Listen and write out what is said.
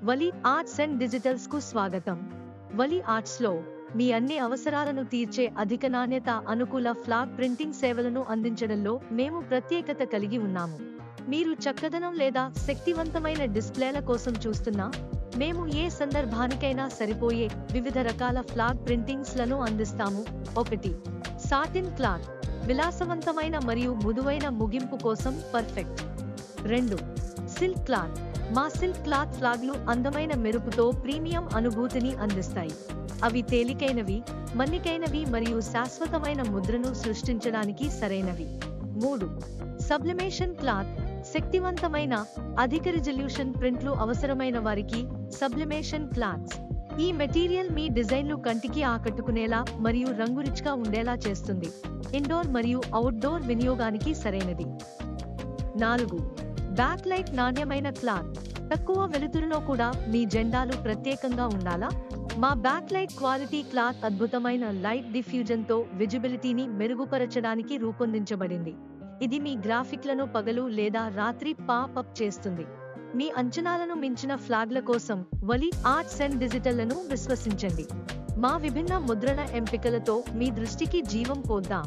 Vali arts and digitals కు స్వాగతం. వలి arts లో మీ అన్ని అవసరాలను తీర్చే అధిక నాణ్యత, అనుకూల ఫ్లాగ్ ప్రింటింగ్ సేవలను అందించడంలో మేము ప్రత్యేకత కలిగి ఉన్నాము. మీరు చక్కదనం లేదా శక్తివంతమైన డిస్ప్లేల కోసం చూస్తున్నా, మేము ఏ సందర్భానికైనా సరిపోయే వివిధ రకాల ఫ్లాగ్ ప్రింటింగ్స్ లను అందిస్తాము. 1. సాటిన్ క్లాత్, విలాసవంతమైన మరియు మృదువైన ముగింపు కోసం పర్ఫెక్ట్. 2. సిల్క్ క్లాత్, మా సిల్క్ క్లాత్ ఫ్లాగ్లు అందమైన మెరుపుతో ప్రీమియం అనుభూతిని అందిస్తాయి. అవి తేలికైనవి, మన్నికైనవి మరియు శాశ్వతమైన ముద్రను సృష్టించడానికి సరైనవి. 3. సబ్లిమేషన్ క్లాత్, శక్తివంతమైన, అధిక రిజల్యూషన్ ప్రింట్లు అవసరమైన వారికి సబ్లిమేషన్ క్లాత్స్. ఈ మెటీరియల్ మీ డిజైన్లు కంటికి ఆకట్టుకునేలా మరియు రిచ్గా ఉండేలా చేస్తుంది. ఇండోర్ మరియు అవుట్డోర్ వినియోగానికి సరైనది. 4. బ్యాక్ లైట్, నాణ్యమైన క్లాత్, తక్కువ వెలుతురులో కూడా మీ జెండాలు ప్రత్యేకంగా ఉండాలా? మా బ్యాక్ లైట్ క్వాలిటీ క్లాత్ అద్భుతమైన లైట్ డిఫ్యూజన్ తో విజిబిలిటీని మెరుగుపరచడానికి రూపొందించబడింది. ఇది మీ గ్రాఫిక్లను పగలు లేదా రాత్రి పాప్ అప్ చేస్తుంది. మీ అంచనాలను మించిన ఫ్లాగ్ల కోసం వలి ఆర్ట్స్ అండ్ డిజిటల్లను విశ్వసించండి. మా విభిన్న ముద్రణ ఎంపికలతో మీ దృష్టికి జీవం పోద్దాం.